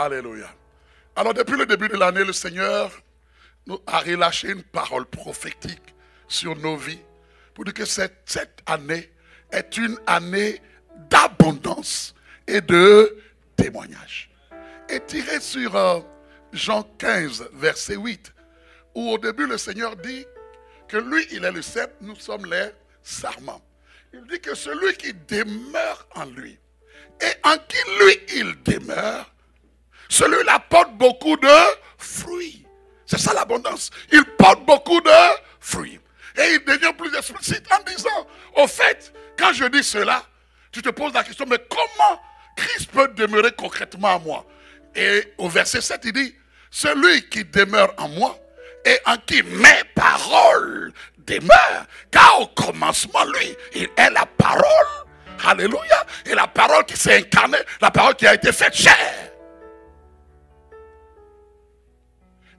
Alléluia. Alors depuis le début de l'année, le Seigneur nous a relâché une parole prophétique sur nos vies pour dire que cette année est une année d'abondance et de témoignage. Et tiré sur Jean 15, verset 8, où au début le Seigneur dit que lui, il est le cep, nous sommes les sarments. Il dit que celui qui demeure en lui, et en qui lui, il demeure, celui-là porte beaucoup de fruits. C'est ça l'abondance. Il porte beaucoup de fruits. Et il devient plus explicite en disant, au fait, quand je dis cela, tu te poses la question, mais comment Christ peut demeurer concrètement en moi? Et au verset 7, il dit, celui qui demeure en moi et en qui mes paroles demeurent, car au commencement, lui, il est la parole. Alléluia. Et la parole qui s'est incarnée, la parole qui a été faite chair.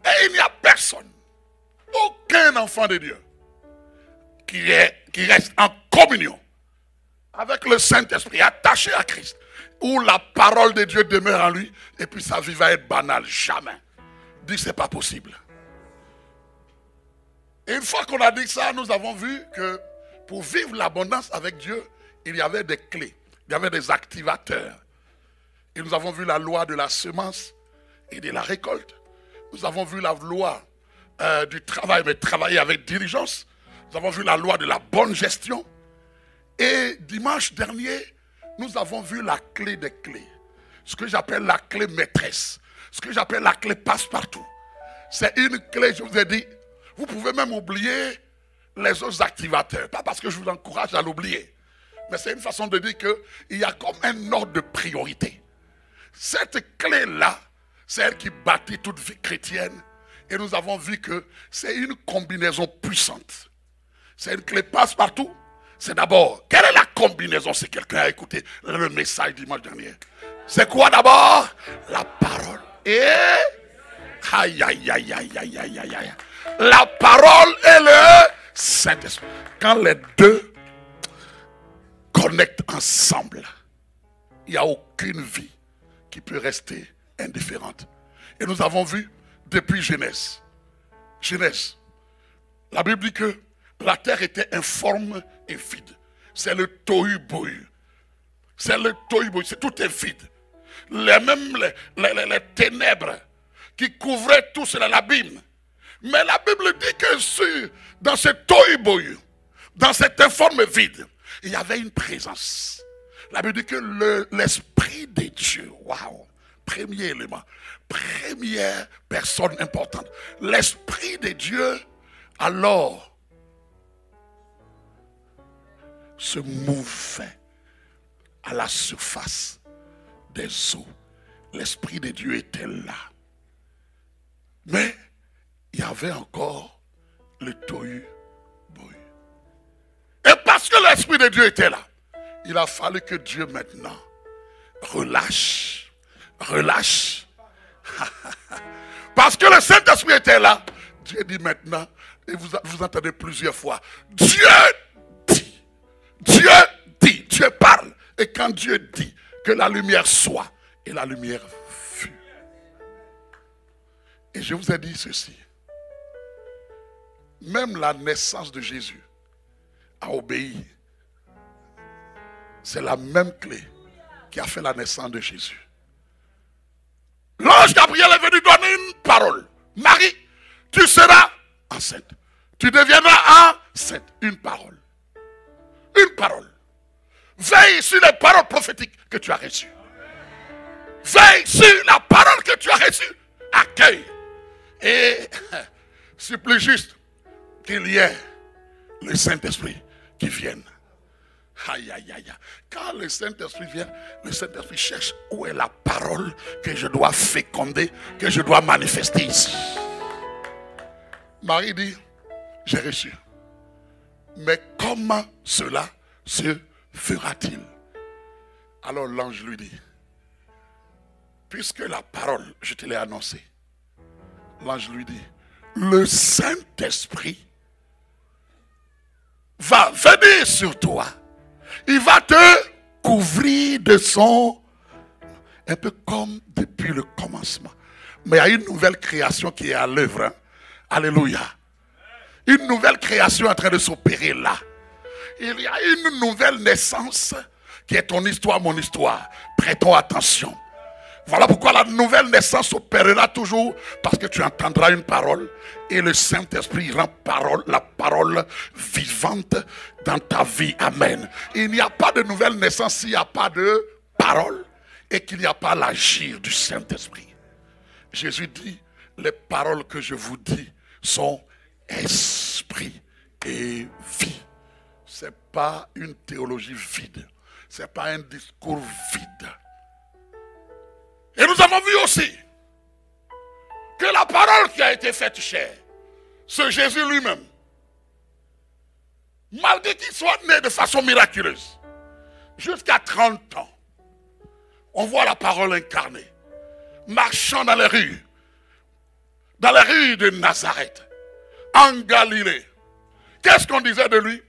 Et il n'y a personne, aucun enfant de Dieu, qui reste en communion avec le Saint-Esprit, attaché à Christ, où la parole de Dieu demeure en lui, et puis sa vie va être banale. Jamais. Dis, c'est pas possible. Et une fois qu'on a dit ça, nous avons vu que pour vivre l'abondance avec Dieu, il y avait des clés, il y avait des activateurs. Et nous avons vu la loi de la semence et de la récolte. Nous avons vu la loi du travail, mais travailler avec diligence. Nous avons vu la loi de la bonne gestion. Et dimanche dernier, nous avons vu la clé des clés. Ce que j'appelle la clé maîtresse. Ce que j'appelle la clé passe-partout. C'est une clé, je vous ai dit, vous pouvez même oublier les autres activateurs. Pas parce que je vous encourage à l'oublier. Mais c'est une façon de dire qu'il y a comme un ordre de priorité. Cette clé-là, c'est elle qui bâtit toute vie chrétienne. Et nous avons vu que c'est une combinaison puissante. C'est une clé passe-partout. C'est d'abord, quelle est la combinaison si quelqu'un a écouté le message dimanche dernier? C'est quoi d'abord? La parole. Et aïe, aïe, aïe, aïe, aïe, aïe, aïe, aïe. La parole et le Saint-Esprit. Quand les deux connectent ensemble, il n'y a aucune vie qui peut rester indifférente. Et nous avons vu depuis Genèse. Genèse. La Bible dit que la terre était informe et vide. C'est le tohu-bohu. C'est le tohu-bohu. Tout est vide. Les ténèbres qui couvraient tout cela, l'abîme. Mais la Bible dit que dans ce tohu-bohu, dans cet informe vide, il y avait une présence. La Bible dit que l'Esprit de Dieu, waouh, premier élément, première personne importante, l'Esprit de Dieu, alors, se mouvait à la surface des eaux. L'Esprit de Dieu était là. Mais il y avait encore le tohu-bohu. Et parce que l'Esprit de Dieu était là, il a fallu que Dieu maintenant relâche. Parce que le Saint-Esprit était là, Dieu dit maintenant, et vous entendez plusieurs fois, Dieu dit, Dieu parle. Et quand Dieu dit que la lumière soit, et la lumière fut. Et je vous ai dit ceci. Même la naissance de Jésus a obéi. C'est la même clé qui a fait la naissance de Jésus. L'ange Gabriel est venu donner une parole. Marie, tu seras enceinte. Tu deviendras enceinte. Une parole. Une parole. Veille sur les paroles prophétiques que tu as reçues. Veille sur la parole que tu as reçue. Accueille. Et c'est plus juste qu'il y ait le Saint-Esprit qui vienne. Aïe, aïe, aïe. Quand le Saint-Esprit vient, le Saint-Esprit cherche où est la parole que je dois féconder, que je dois manifester ici. Marie dit, j'ai reçu. Mais comment cela se fera-t-il? Alors l'ange lui dit, puisque la parole, je te l'ai annoncée, l'ange lui dit, le Saint-Esprit va venir sur toi. Il va te couvrir de son... un peu comme depuis le commencement. Mais il y a une nouvelle création qui est à l'œuvre. Hein. Alléluia. Une nouvelle création en train de s'opérer là. Il y a une nouvelle naissance qui est ton histoire, mon histoire. Prêtons attention. Voilà pourquoi la nouvelle naissance opérera toujours, parce que tu entendras une parole et le Saint-Esprit rend la parole vivante dans ta vie. Amen. Il n'y a pas de nouvelle naissance s'il n'y a pas de parole et qu'il n'y a pas l'agir du Saint-Esprit. Jésus dit, les paroles que je vous dis sont esprit et vie. Ce n'est pas une théologie vide. Ce n'est pas un discours vide. Et nous avons vu aussi que la parole qui a été faite chair, ce Jésus lui-même, malgré qu'il soit né de façon miraculeuse, jusqu'à 30 ans, on voit la parole incarnée, marchant dans les rues de Nazareth, en Galilée. Qu'est-ce qu'on disait de lui?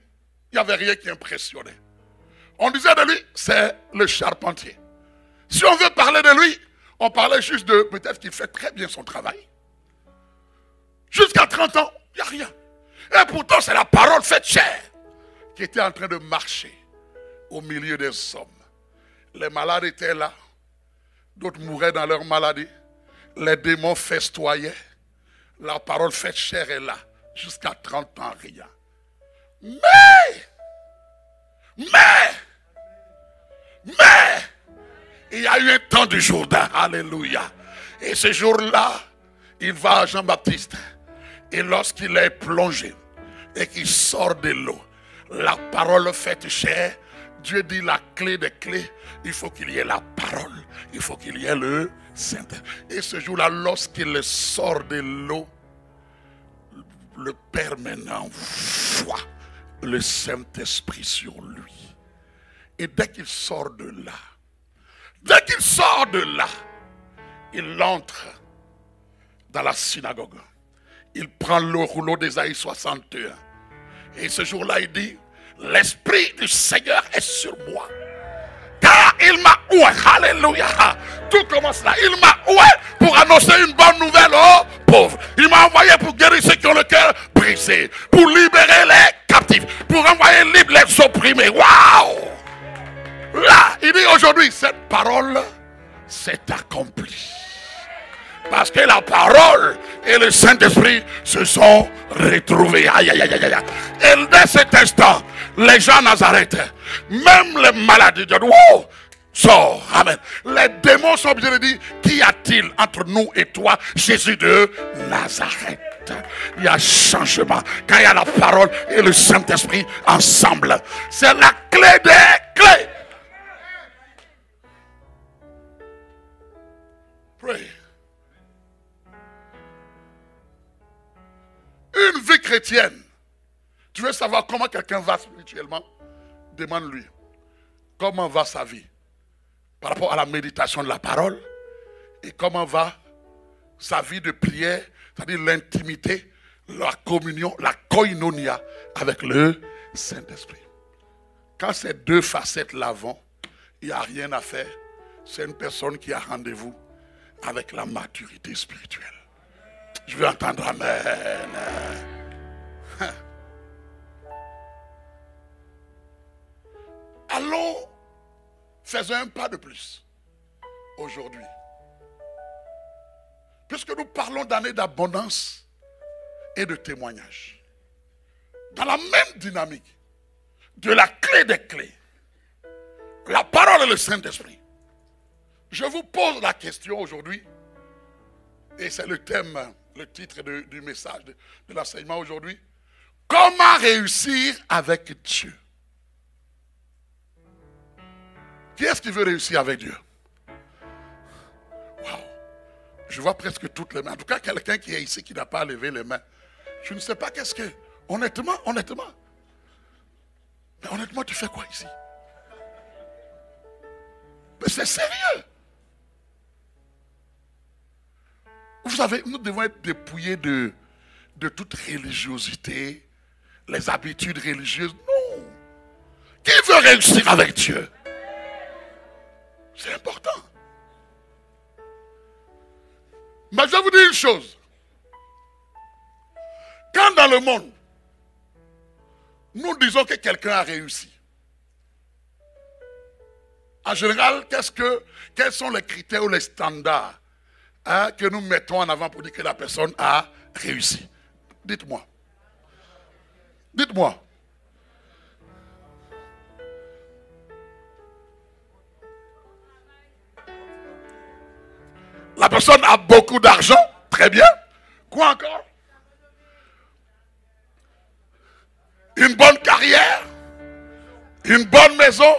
Il n'y avait rien qui impressionnait. On disait de lui, c'est le charpentier. Si on veut parler de lui, on parlait juste de, peut-être qu'il fait très bien son travail. Jusqu'à 30 ans, il n'y a rien. Et pourtant, c'est la parole faite chair qui était en train de marcher au milieu des hommes. Les malades étaient là. D'autres mouraient dans leur maladie. Les démons festoyaient. La parole faite chair est là. Jusqu'à 30 ans, rien. Mais, il y a eu un temps du Jourdain, alléluia. Et ce jour-là, il va à Jean-Baptiste. Et lorsqu'il est plongé et qu'il sort de l'eau, la parole faite chair, Dieu dit la clé des clés, il faut qu'il y ait la parole, il faut qu'il y ait le Saint-Esprit. Et ce jour-là, lorsqu'il sort de l'eau, le Père maintenant voit le Saint-Esprit sur lui. Et dès qu'il sort de là, il entre dans la synagogue. Il prend le rouleau d'Ésaïe 61. Et ce jour-là, il dit, l'Esprit du Seigneur est sur moi. Car il m'a oué. Alléluia. Tout commence là. Il m'a oué pour annoncer une bonne nouvelle aux pauvres. Il m'a envoyé pour guérir ceux qui ont le cœur brisé. Pour libérer les captifs. Pour envoyer libre les opprimés. Waouh! Là, il dit aujourd'hui, cette parole s'est accomplie. Parce que la parole et le Saint-Esprit se sont retrouvés. Aïe, aïe, aïe, aïe. Et dès cet instant, les gens à Nazareth, même les malades, disent, wow, sort. Amen. Les démons sont obligés de dire, qu'y a-t-il entre nous et toi, Jésus de Nazareth? Il y a changement. Quand il y a la parole et le Saint-Esprit ensemble, c'est la clé des clés. Pray. Une vie chrétienne. Tu veux savoir comment quelqu'un va spirituellement? Demande-lui. Comment va sa vie? Par rapport à la méditation de la parole. Et comment va sa vie de prière, c'est-à-dire l'intimité, la communion, la koinonia avec le Saint-Esprit. Quand ces deux facettes-là vont, il n'y a rien à faire. C'est une personne qui a rendez-vous avec la maturité spirituelle. Je veux entendre amen. Allons, faisons un pas de plus aujourd'hui. Puisque nous parlons d'années d'abondance et de témoignage. Dans la même dynamique de la clé des clés, la parole et le Saint-Esprit. Je vous pose la question aujourd'hui, et c'est le thème, le titre du message, de l'enseignement aujourd'hui. Comment réussir avec Dieu? Qui est-ce qui veut réussir avec Dieu? Waouh! Je vois presque toutes les mains. En tout cas, quelqu'un qui est ici qui n'a pas levé les mains. Je ne sais pas qu'est-ce que... Honnêtement. Mais honnêtement, tu fais quoi ici? Mais c'est sérieux. Vous savez, nous devons être dépouillés de toute religiosité, les habitudes religieuses. Non. Qui veut réussir avec Dieu? C'est important. Mais je vais vous dire une chose. Quand dans le monde, nous disons que quelqu'un a réussi, en général, quels sont les critères ou les standards que nous mettons en avant pour dire que la personne a réussi? Dites-moi. Dites-moi. La personne a beaucoup d'argent, très bien. Quoi encore? Une bonne carrière, une bonne maison,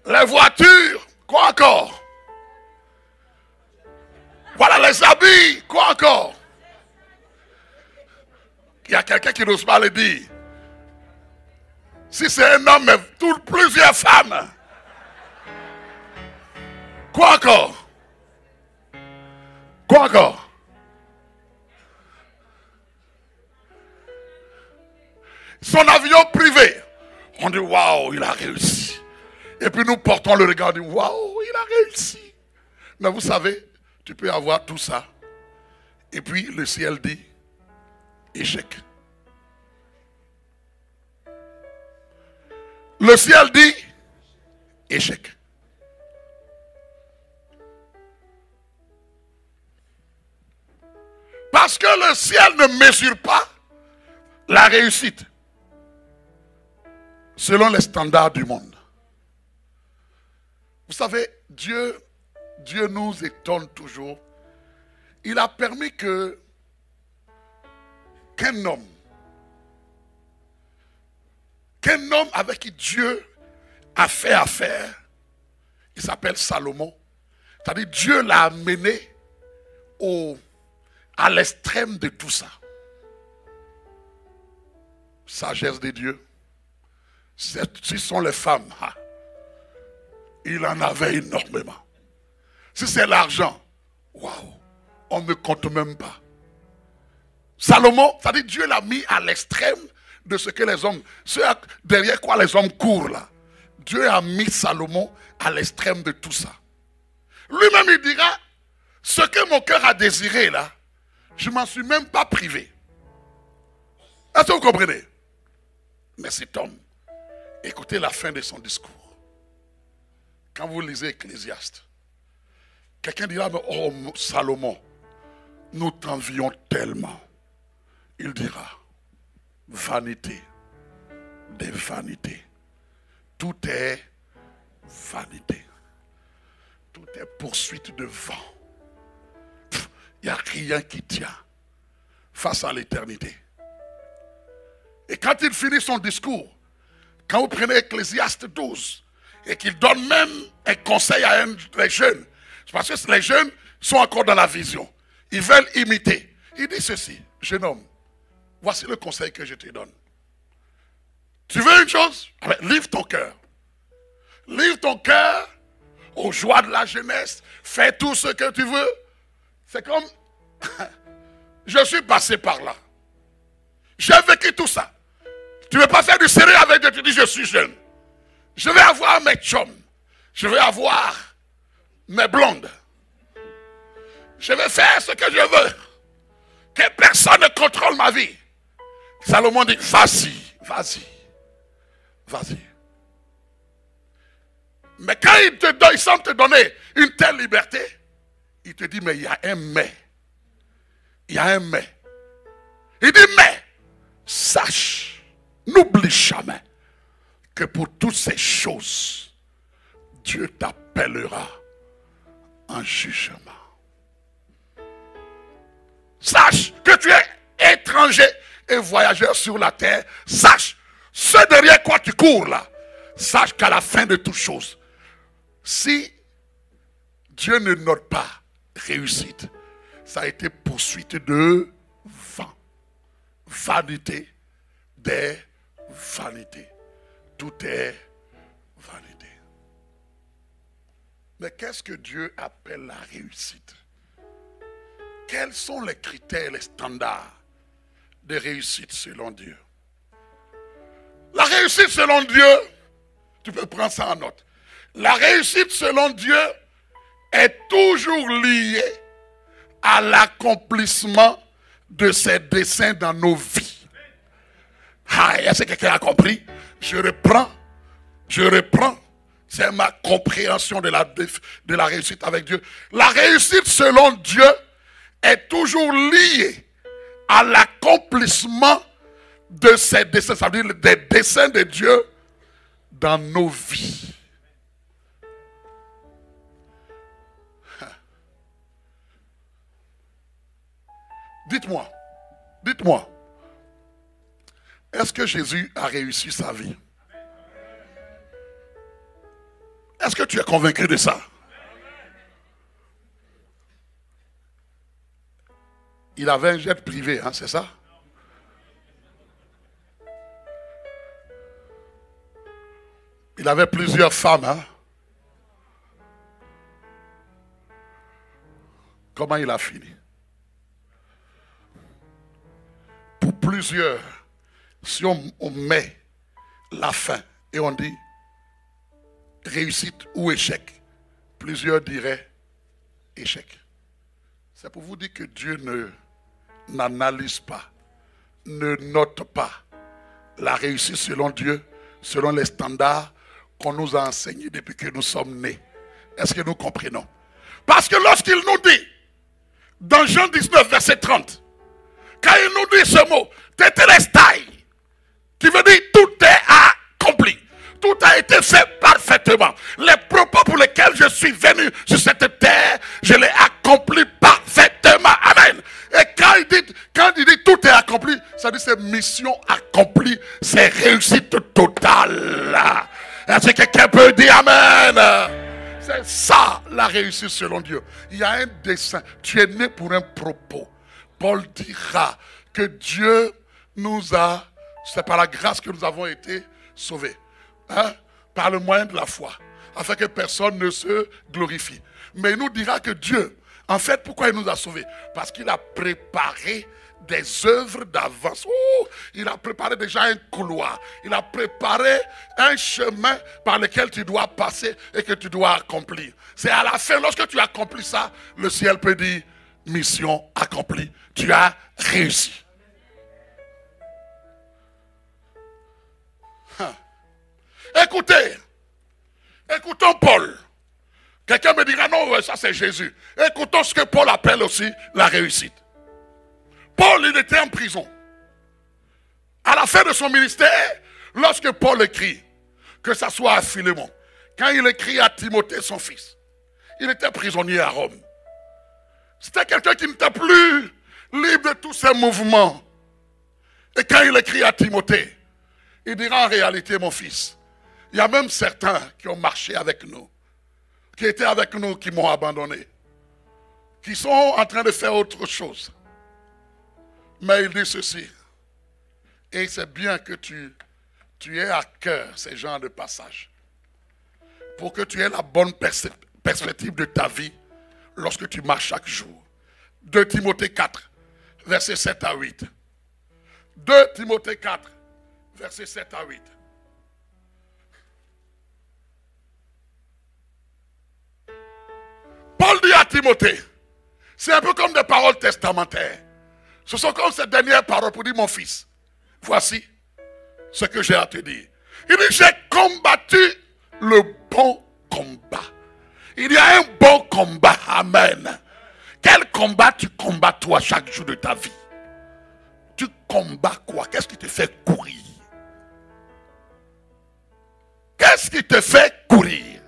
les voitures, quoi encore? Voilà les habits, quoi encore? Il y a quelqu'un qui n'ose pas le dire. Si c'est un homme, mais plusieurs femmes. Quoi encore? Quoi encore? Son avion privé. On dit waouh, il a réussi. Et puis nous portons le regard, on dit waouh, il a réussi. Mais vous savez, tu peux avoir tout ça. Et puis le ciel dit échec. Le ciel dit échec. Parce que le ciel ne mesure pas la réussite selon les standards du monde. Vous savez, Dieu nous étonne toujours. Il a permis qu'un homme avec qui Dieu a fait affaire, il s'appelle Salomon. C'est-à-dire Dieu l'a amené à l'extrême de tout ça. Sagesse de Dieu. Si sont les femmes, il en avait énormément. Si c'est l'argent, waouh, on ne compte même pas. Salomon, c'est-à-dire Dieu l'a mis à l'extrême de ce que les hommes, derrière quoi les hommes courent là. Dieu a mis Salomon à l'extrême de tout ça. Lui-même il dira, ce que mon cœur a désiré là, je ne m'en suis même pas privé. Est-ce que vous comprenez? Mais cet homme, écoutez la fin de son discours. Quand vous lisez Ecclésiaste, quelqu'un dira, oh Salomon, nous t'envions tellement. Il dira, vanité des vanités. Tout est vanité. Tout est poursuite de vent. Il n'y a rien qui tient face à l'éternité. Et quand il finit son discours, quand vous prenez Ecclésiaste 12, et qu'il donne même un conseil à les jeunes, c'est parce que les jeunes sont encore dans la vision. Ils veulent imiter. Il dit ceci, jeune homme, voici le conseil que je te donne. Tu veux une chose? Livre ton cœur. Livre ton cœur aux joies de la jeunesse. Fais tout ce que tu veux. C'est comme, je suis passé par là. J'ai vécu tout ça. Tu ne veux pas faire du sérieux avec Dieu, tu dis je suis jeune. Je vais avoir mes chums. Je vais avoir mes blondes. Je vais faire ce que je veux. Que personne ne contrôle ma vie. Salomon dit, vas-y, vas-y, vas-y. Mais quand il semble te donner une telle liberté, il te dit, mais il y a un mais. Il y a un mais. Il dit, mais, sache, n'oublie jamais que pour toutes ces choses, Dieu t'appellera en jugement. Sache que tu es étranger et voyageur sur la terre. Sache, ce derrière quoi tu cours là, sache qu'à la fin de toutes choses, si Dieu ne note pas réussite, ça a été poursuite de vent. Vanité des vanités. Tout est vanité. Mais qu'est-ce que Dieu appelle la réussite? Quels sont les critères, les standards de réussite selon Dieu? La réussite selon Dieu, tu peux prendre ça en note. La réussite selon Dieu est toujours liée à l'accomplissement de ses desseins dans nos vies. Ah, est-ce que quelqu'un a compris? Je reprends. C'est ma compréhension de la réussite avec Dieu. La réussite selon Dieu est toujours liée à l'accomplissement de ses desseins. Ça veut dire des desseins de Dieu dans nos vies. Dites-moi, est-ce que Jésus a réussi sa vie? Est-ce que tu es convaincu de ça? Il avait un jet privé, hein, c'est ça? Il avait plusieurs femmes, hein? Comment il a fini? Pour plusieurs, si on met la fin et on dit réussite ou échec, plusieurs diraient échec. C'est pour vous dire que Dieu n'analyse pas, ne note pas la réussite selon Dieu, selon les standards qu'on nous a enseignés depuis que nous sommes nés. Est-ce que nous comprenons? Parce que lorsqu'il nous dit, dans Jean 19, verset 30, quand il nous dit ce mot, tetelestai, qui veut dire tout est accompli. Tout a été fait parfaitement. Les propos pour lesquels je suis venu sur cette terre, je l'ai accompli parfaitement. Amen. Et quand il dit tout est accompli, ça dit c'est mission accomplie, c'est réussite totale. Est-ce que quelqu'un peut dire amen? C'est ça la réussite selon Dieu. Il y a un dessein. Tu es né pour un propos. Paul dira que Dieu nous a, c'est par la grâce que nous avons été sauvés. Hein? Par le moyen de la foi. Afin que personne ne se glorifie. Mais il nous dira que Dieu, en fait, pourquoi il nous a sauvés? Parce qu'il a préparé des œuvres d'avance. Oh, il a préparé déjà un couloir. Il a préparé un chemin par lequel tu dois passer et que tu dois accomplir. C'est à la fin, lorsque tu accomplis ça, le ciel peut dire mission accomplie. Tu as réussi. Écoutons Paul. Quelqu'un me dira non, ça c'est Jésus. Écoutons ce que Paul appelle aussi la réussite. Paul, il était en prison. À la fin de son ministère, lorsque Paul écrit, que ça soit à Philémon, quand il écrit à Timothée, son fils, il était prisonnier à Rome. C'était quelqu'un qui n'était plus libre de tous ses mouvements. Et quand il écrit à Timothée, il dira en réalité, mon fils, il y a même certains qui ont marché avec nous, qui étaient avec nous, qui m'ont abandonné, qui sont en train de faire autre chose. Mais il dit ceci, et c'est bien que tu aies à cœur ces genres de passages, pour que tu aies la bonne perspective de ta vie lorsque tu marches chaque jour. 2 Timothée 4, versets 7 à 8. 2 Timothée 4, versets 7 à 8. Paul dit à Timothée, c'est un peu comme des paroles testamentaires. Ce sont comme ces dernières paroles pour dire, mon fils, voici ce que j'ai à te dire. Il dit, j'ai combattu le bon combat. Il y a un bon combat, amen. Quel combat tu combats toi chaque jour de ta vie? Tu combats quoi? Qu'est-ce qui te fait courir? Qu'est-ce qui te fait courir?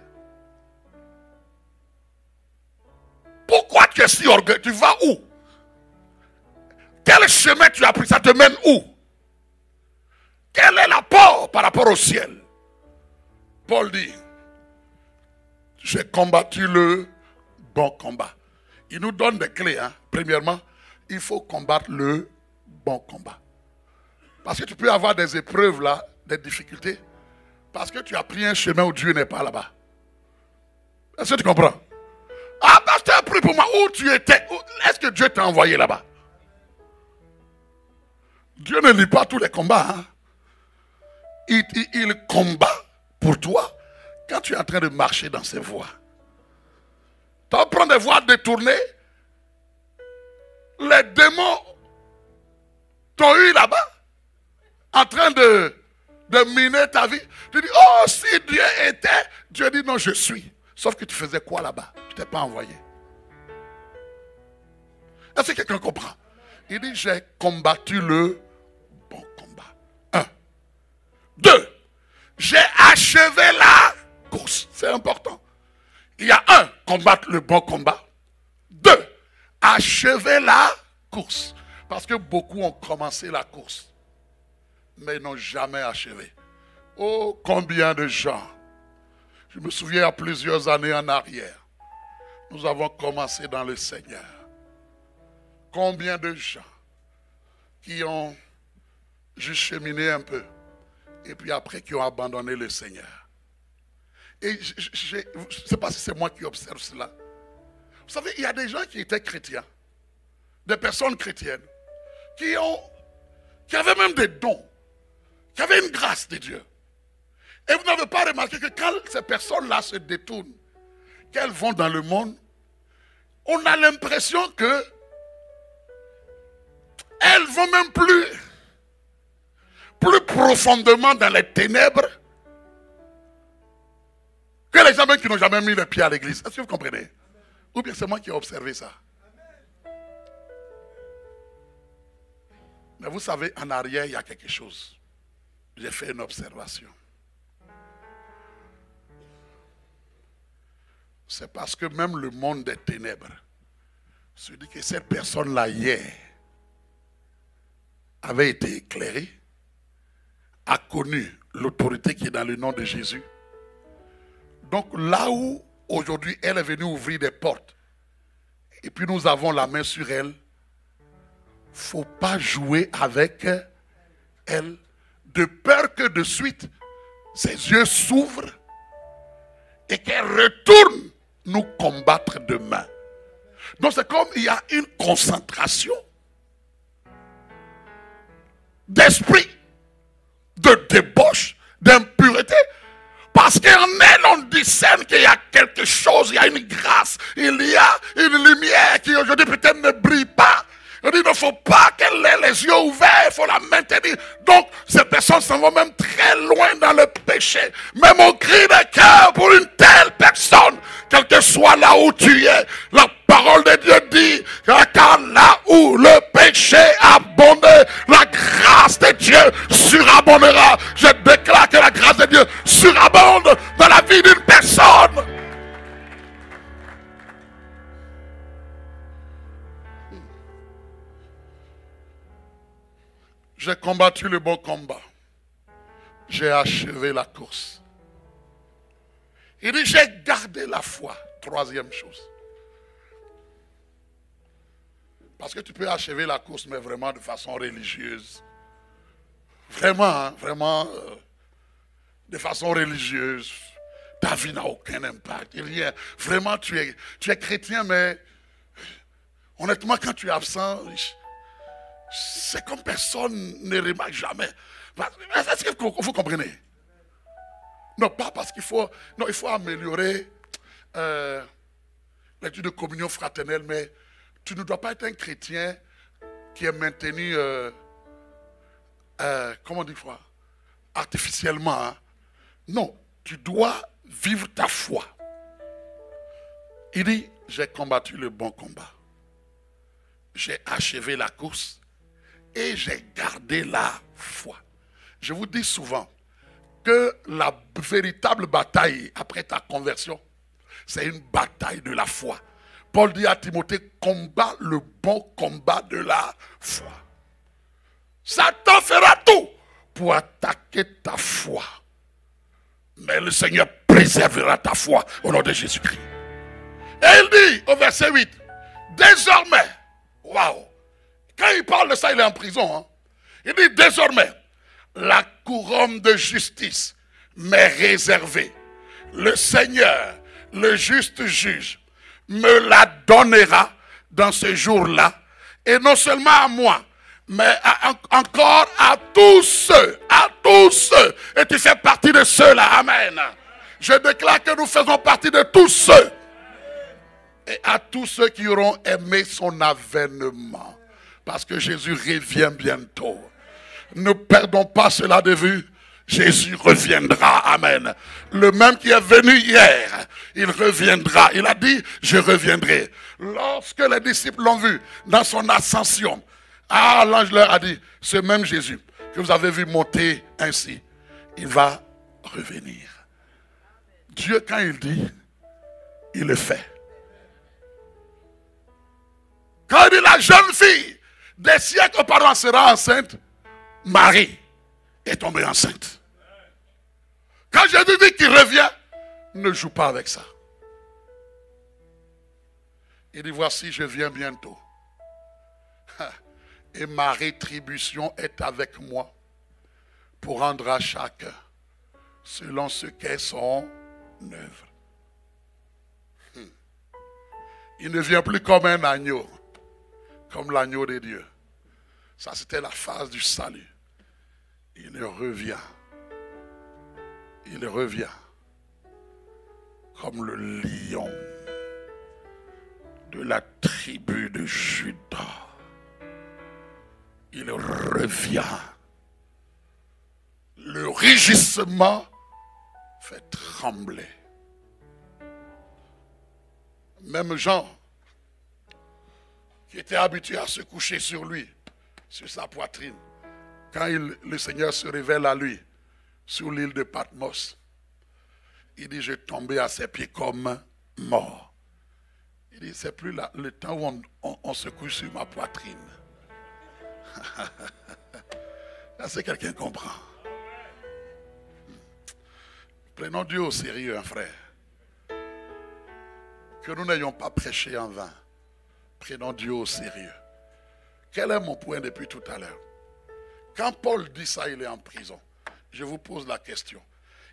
Pourquoi tu es si orgueilleux? Tu vas où? Quel chemin tu as pris? Ça te mène où? Quel est l'apport par rapport au ciel? Paul dit, j'ai combattu le bon combat. Il nous donne des clés. Hein. Premièrement, il faut combattre le bon combat. Parce que tu peux avoir des épreuves là, des difficultés, parce que tu as pris un chemin où Dieu n'est pas là-bas. Est-ce que tu comprends? Ah, bah, je t'ai appris pour moi où tu étais. Est-ce que Dieu t'a envoyé là-bas? Dieu ne lit pas tous les combats. Hein. Il combat pour toi quand tu es en train de marcher dans ses voies. Tu vas prendre des voies détournées. les démons t'ont eu là-bas, en train de miner ta vie. Tu dis, oh, si Dieu était, Dieu dit, non, je suis. Sauf que tu faisais quoi là-bas? Tu t'es pas envoyé. Est-ce que quelqu'un comprend? Il dit, j'ai combattu le bon combat. 1. 2. J'ai achevé la course. C'est important. Il y a 1, combattre le bon combat. 2, achever la course. Parce que beaucoup ont commencé la course, mais n'ont jamais achevé. Oh, combien de gens. Je me souviens, il y a plusieurs années en arrière, nous avons commencé dans le Seigneur. Combien de gens qui ont juste cheminé un peu, et puis après qui ont abandonné le Seigneur. Et je ne sais pas si c'est moi qui observe cela. Vous savez, il y a des gens qui étaient chrétiens, des personnes chrétiennes, qui avaient même des dons, qui avaient une grâce de Dieu. Et vous n'avez pas remarqué que quand ces personnes-là se détournent, qu'elles vont dans le monde, on a l'impression que elles vont même plus profondément dans les ténèbres que les gens même qui n'ont jamais mis les pieds à l'église. Est-ce que vous comprenez? Ou bien c'est moi qui ai observé ça? Mais vous savez, en arrière, il y a quelque chose. J'ai fait une observation. C'est parce que même le monde des ténèbres se dit que cette personne-là, hier, avait été éclairée, a connu l'autorité qui est dans le nom de Jésus. Donc là où aujourd'hui elle est venue ouvrir des portes, et puis nous avons la main sur elle, il ne faut pas jouer avec elle, de peur que de suite ses yeux s'ouvrent et qu'elle retourne nous combattre demain. Donc c'est comme il y a une concentration d'esprit, de débauche, d'impureté. Parce qu'en elle, on discerne qu'il y a quelque chose, il y a une grâce, il y a une lumière qui aujourd'hui peut-être ne brille pas. On dit, il ne faut pas qu'elle ait les yeux ouverts, il faut la maintenir. Donc, ces personnes s'en vont même très loin dans le péché. Mais mon cri de cœur pour une telle personne, quel que soit là où tu es, la parole de Dieu dit, car là où le péché abonde, la grâce de Dieu surabondera. Je déclare que la grâce de Dieu surabonde dans la vie d'une personne. J'ai combattu le bon combat. J'ai achevé la course. Il dit, j'ai gardé la foi. Troisième chose. Parce que tu peux achever la course, mais vraiment de façon religieuse. Vraiment, hein, vraiment, de façon religieuse. Ta vie n'a aucun impact. Rien. Vraiment, tu es chrétien, mais honnêtement, quand tu es absent, c'est comme personne ne remarque jamais. Est-ce que vous comprenez? Non, pas parce qu'il faut... Non, il faut améliorer l'étude de communion fraternelle, mais tu ne dois pas être un chrétien qui est maintenu, comment on dit quoi? Artificiellement. Hein? Non, tu dois vivre ta foi. Il dit, j'ai combattu le bon combat. J'ai achevé la course. Et j'ai gardé la foi. Je vous dis souvent que la véritable bataille après ta conversion, c'est une bataille de la foi. Paul dit à Timothée, combat le bon combat de la foi. Satan fera tout pour attaquer ta foi. Mais le Seigneur préservera ta foi au nom de Jésus-Christ. Et il dit au verset 8, désormais, waouh, quand il parle de ça, il est en prison. Hein? Il dit désormais, la couronne de justice m'est réservée. Le Seigneur, le juste juge, me la donnera dans ce jour-là. Et non seulement à moi, mais encore à tous ceux. Et tu fais partie de ceux-là. Amen. Je déclare que nous faisons partie de tous ceux. et à tous ceux qui auront aimé son avènement. Parce que Jésus revient bientôt. Ne perdons pas cela de vue. Jésus reviendra. Amen. Le même qui est venu hier, il reviendra. Il a dit, je reviendrai. Lorsque les disciples l'ont vu dans son ascension, l'ange leur a dit, ce même Jésus que vous avez vu monter ainsi, il va revenir. Dieu, quand il dit, il le fait. Quand il dit la jeune fille des siècles auparavant sera enceinte, Marie est tombée enceinte. Quand Jésus dit qu'il revient, ne joue pas avec ça. Il dit, voici, je viens bientôt. Et ma rétribution est avec moi pour rendre à chacun selon ce qu'est son œuvre. Il ne vient plus comme un agneau, comme l'agneau de Dieu. Ça, c'était la phase du salut. Il revient. Il revient comme le lion de la tribu de Juda. Il revient. Le rugissement fait trembler. Même Jean, qui était habitué à se coucher sur lui, sur sa poitrine, quand le Seigneur se révèle à lui, sur l'île de Patmos, il dit, je tombais à ses pieds comme mort. Il dit, c'est plus le temps où on se couche sur ma poitrine. Là, c'est quelqu'un qui comprend. Prenons Dieu au sérieux, un frère. Que nous n'ayons pas prêché en vain. Prenons Dieu au sérieux. Quel est mon point depuis tout à l'heure? Quand Paul dit ça, il est en prison. Je vous pose la question.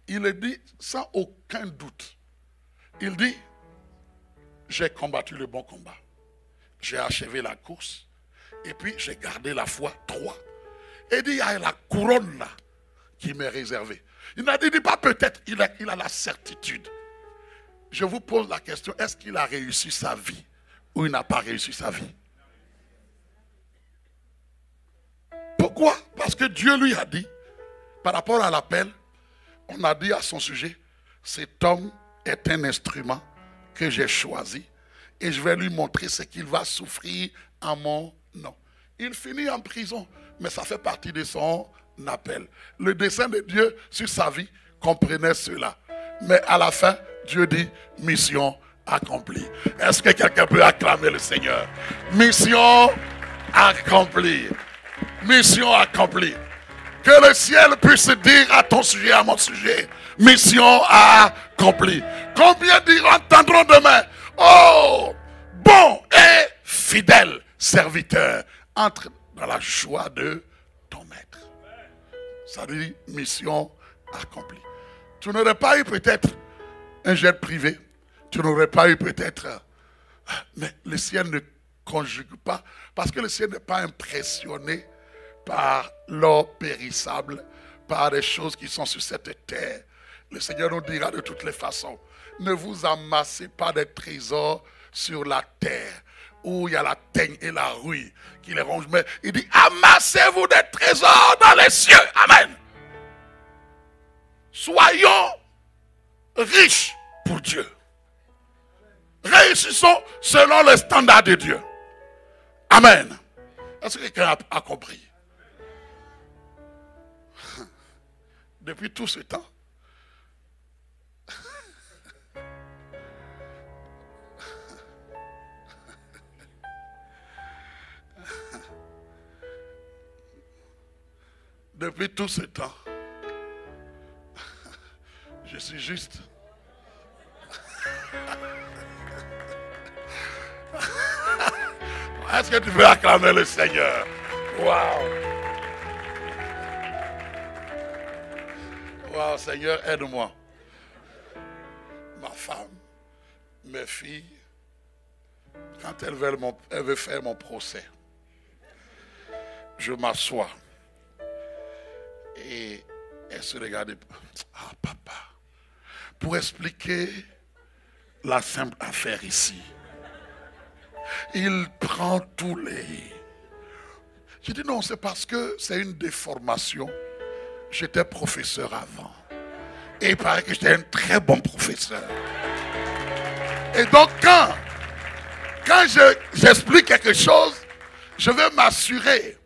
Il le dit sans aucun doute. Il dit, j'ai combattu le bon combat. J'ai achevé la course. Et puis, j'ai gardé la foi. 3. Et il dit, il y a la couronne là qui m'est réservée. Il n'a dit pas peut-être, il a la certitude. Je vous pose la question, est-ce qu'il a réussi sa vie ou il n'a pas réussi sa vie? Pourquoi? Parce que Dieu lui a dit, par rapport à l'appel, on a dit à son sujet, cet homme est un instrument que j'ai choisi et je vais lui montrer ce qu'il va souffrir en mon nom. Il finit en prison, mais ça fait partie de son appel. Le dessein de Dieu sur sa vie comprenait cela. Mais à la fin, Dieu dit, mission accomplie. Est-ce que quelqu'un peut acclamer le Seigneur? Mission accomplie. Mission accomplie. Que le ciel puisse dire à ton sujet, à mon sujet, mission accomplie. Combien entendront demain, oh, bon et fidèle serviteur, entre dans la joie de ton maître. Ça dit mission accomplie. Tu n'aurais pas eu peut-être un jet privé, tu n'aurais pas eu peut-être, mais le ciel ne conjugue pas, parce que le ciel n'est pas impressionné par l'or périssable, par des choses qui sont sur cette terre. Le Seigneur nous dira de toutes les façons, ne vous amassez pas des trésors sur la terre, où il y a la teigne et la rouille qui les rongent. Mais il dit, amassez-vous des trésors dans les cieux. Amen. Soyons riches pour Dieu. Réussissons selon le standard de Dieu. Amen. Est-ce que quelqu'un a compris? Depuis tout ce temps, depuis tout ce temps, je suis juste. Est-ce que tu veux acclamer le Seigneur? Waouh! Waouh, Seigneur, aide-moi. Ma femme, mes filles, quand elles veulent faire mon procès, je m'assois et elles se regardent. Ah, papa, pour expliquer la simple affaire ici. il prend tous les... J'ai dit non, c'est parce que c'est une déformation. J'étais professeur avant. Et il paraît que j'étais un très bon professeur. Et donc quand j'explique quelque chose, je veux m'assurer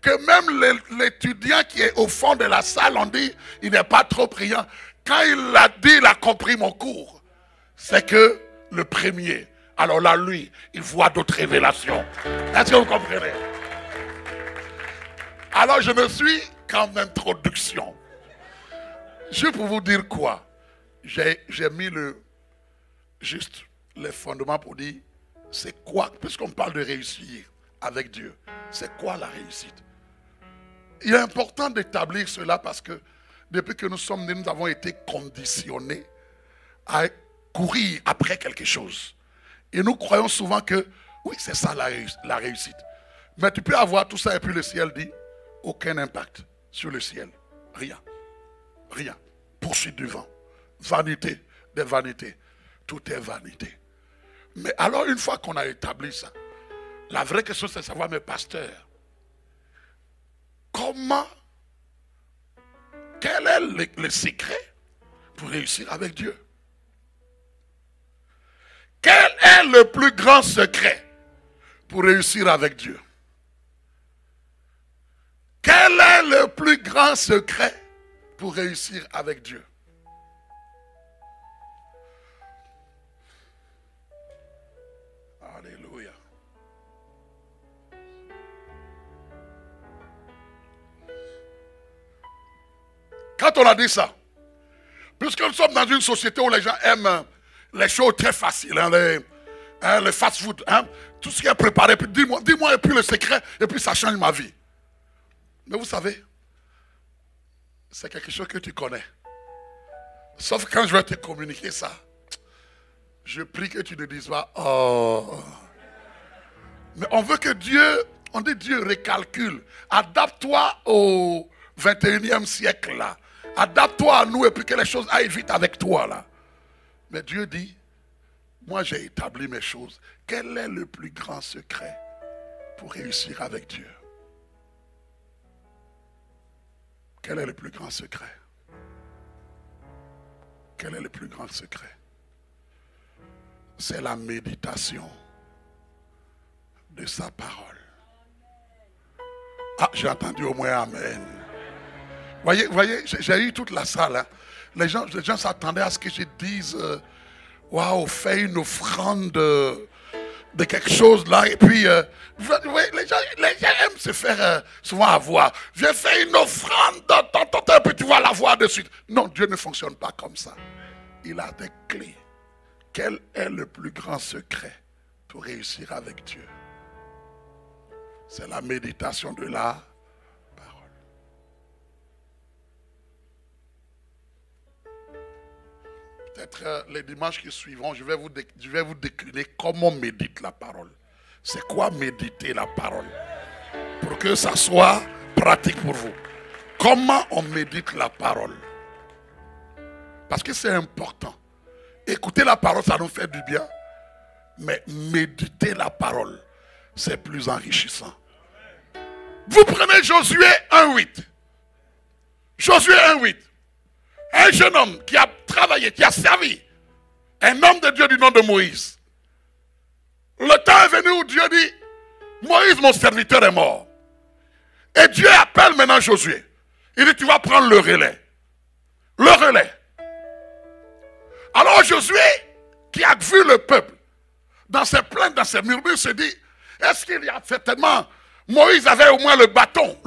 que même l'étudiant qui est au fond de la salle, on dit, il n'est pas trop brillant. Quand il l'a dit, il a compris mon cours. C'est que le premier, alors là, lui, il voit d'autres révélations. Est-ce que vous comprenez? Alors je me suis qu'en introduction. Juste pour vous dire quoi? J'ai mis juste les fondements pour dire, c'est quoi, puisqu'on parle de réussir avec Dieu, c'est quoi la réussite? Il est important d'établir cela parce que depuis que nous sommes nés, nous avons été conditionnés à courir après quelque chose. Et nous croyons souvent que, oui, c'est ça la réussite. Mais tu peux avoir tout ça et puis le ciel dit, aucun impact sur le ciel. Rien. Rien. Poursuite du vent. Vanité des vanités. Tout est vanité. Mais alors, une fois qu'on a établi ça, la vraie question c'est de savoir, mes pasteurs, quel est le secret pour réussir avec Dieu? Quel est le plus grand secret pour réussir avec Dieu? Quel est le plus grand secret pour réussir avec Dieu? Alléluia. Quand on a dit ça, puisque nous sommes dans une société où les gens aiment les choses très faciles, les fast-food, tout ce qui est préparé, puis dis-moi et puis le secret, et puis ça change ma vie. Mais vous savez, c'est quelque chose que tu connais. Sauf quand je vais te communiquer ça, je prie que tu ne dises pas, oh. Mais on veut que Dieu, on dit Dieu recalcule. Adapte-toi au 21e siècle là. Adapte-toi à nous et puis que les choses aillent vite avec toi là. Mais Dieu dit, moi j'ai établi mes choses. Quel est le plus grand secret pour réussir avec Dieu? Quel est le plus grand secret? Quel est le plus grand secret? C'est la méditation de sa parole. Ah, j'ai entendu au moins Amen. Voyez, j'ai eu toute la salle. Hein. Les gens s'attendaient à ce que je dise, waouh, fais une offrande de quelque chose là. Et puis, les gens aiment se faire souvent avoir. Viens faire une offrande, et puis tu vas la voir de suite. Non, Dieu ne fonctionne pas comme ça. Il a des clés. Quel est le plus grand secret pour réussir avec Dieu? C'est la méditation de la parole. Peut-être les dimanches qui suivront, je vais vous décliner comment on médite la parole. C'est quoi méditer la parole? Pour que ça soit pratique pour vous. Comment on médite la parole? Parce que c'est important. Écouter la parole, ça nous fait du bien. Mais méditer la parole, c'est plus enrichissant. Vous prenez Josué 1:8. Josué 1:8. Un jeune homme qui a travaillé, qui a servi. Un homme de Dieu du nom de Moïse. Le temps est venu où Dieu dit, Moïse, mon serviteur, est mort. Et Dieu appelle maintenant Josué. Il dit, tu vas prendre le relais. Le relais. Alors Josué, qui a vu le peuple, dans ses plaintes, dans ses murmures, se dit, est-ce qu'il y a certainement, Moïse avait au moins le bâton,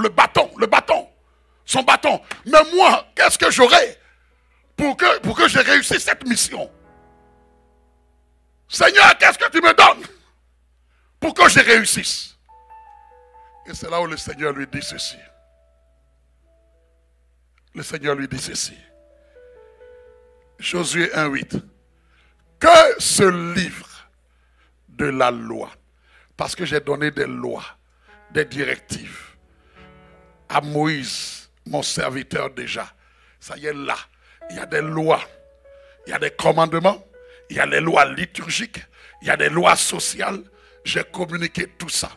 son bâton. Mais moi, qu'est-ce que j'aurai pour que je réussisse cette mission? Seigneur, qu'est-ce que tu me donnes pour que je réussisse? Et c'est là où le Seigneur lui dit ceci. Le Seigneur lui dit ceci. Josué 1:8. Que ce livre de la loi, parce que j'ai donné des lois, des directives à Moïse, mon serviteur déjà. Ça y est là, il y a des lois, il y a des commandements, il y a les lois liturgiques, il y a des lois sociales, j'ai communiqué tout ça.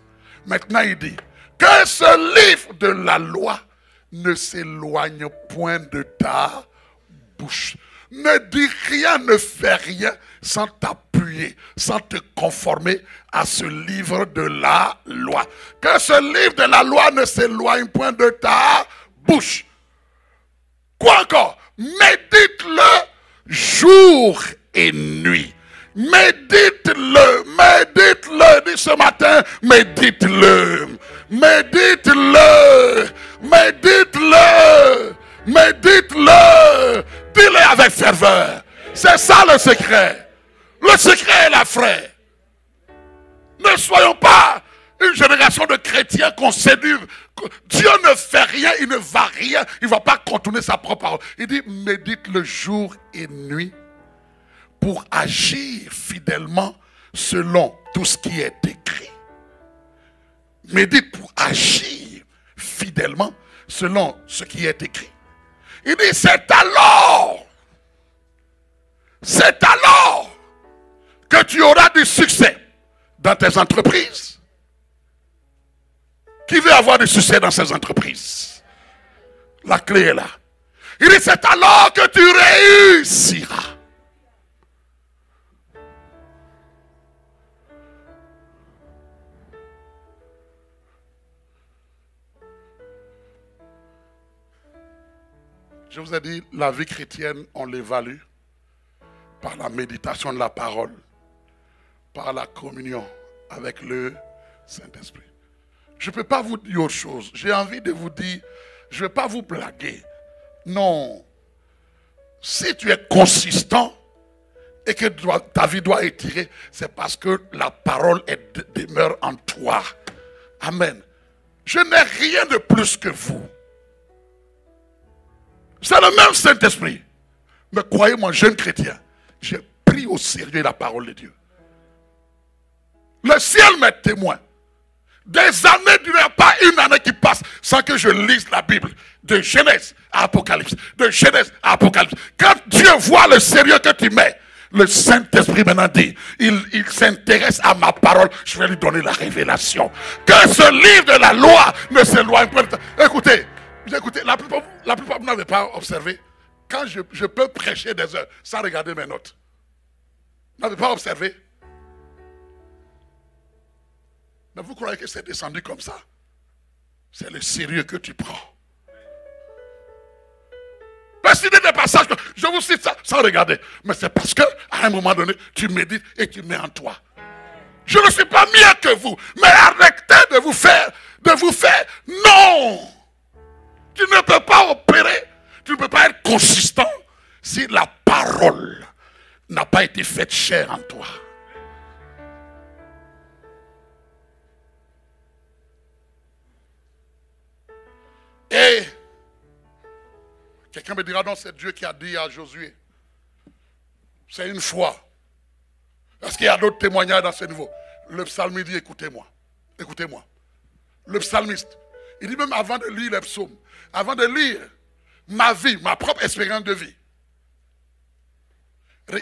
Maintenant, il dit que ce livre de la loi ne s'éloigne point de ta bouche. Ne dis rien, ne fais rien sans t'appuyer, sans te conformer à ce livre de la loi. Que ce livre de la loi ne s'éloigne point de ta bouche. Quoi encore? Médite-le jour et nuit. Médite-le, médite-le, dis ce matin, médite-le, médite-le, médite-le, médite-le, dis-le avec ferveur. C'est ça le secret. Le secret est là, frère. Ne soyons pas une génération de chrétiens qu'on séduit. Dieu ne fait rien, il ne va rien, il ne va pas contourner sa propre parole. Il dit, médite le jour et nuit pour agir fidèlement selon tout ce qui est écrit. Médite pour agir fidèlement selon ce qui est écrit. Il dit, c'est alors que tu auras du succès dans tes entreprises. Qui veut avoir du succès dans ses entreprises? La clé est là. Il dit, c'est alors que tu réussiras. Je vous ai dit, la vie chrétienne, on l'évalue par la méditation de la parole, par la communion avec le Saint-Esprit. Je ne peux pas vous dire autre chose. J'ai envie de vous dire, je ne vais pas vous blaguer. Non. Si tu es consistant et que ta vie doit étirer, c'est parce que la parole demeure en toi. Amen. Je n'ai rien de plus que vous. C'est le même Saint-Esprit. Mais croyez-moi, jeune chrétien, j'ai pris au sérieux la parole de Dieu. Le ciel m'est témoin. Des années, il n'y a pas une année qui passe sans que je lise la Bible. De Genèse à Apocalypse. De Genèse à Apocalypse. Quand Dieu voit le sérieux que tu mets, le Saint-Esprit maintenant dit, il s'intéresse à ma parole, je vais lui donner la révélation. Que ce livre de la loi ne s'éloigne pas. Écoutez, la plupart vous n'avez pas observé. Quand je peux prêcher des heures sans regarder mes notes. Vous n'avez pas observé? Mais vous croyez que c'est descendu comme ça? C'est le sérieux que tu prends. Précisez des passages, je vous cite ça sans regarder. Mais c'est parce qu'à un moment donné, tu médites et tu mets en toi. Je ne suis pas mieux que vous, mais arrêtez de vous faire. Non! Tu ne peux pas opérer, tu ne peux pas être consistant si la parole n'a pas été faite chair en toi. Et quelqu'un me dira, non, c'est Dieu qui a dit à Josué. C'est une fois. Est-ce qu'il y a d'autres témoignages dans ce niveau? Le psalmiste dit, écoutez-moi. Écoutez-moi. Le psalmiste, il dit même avant de lire les psaumes, avant de lire ma vie, ma propre expérience de vie.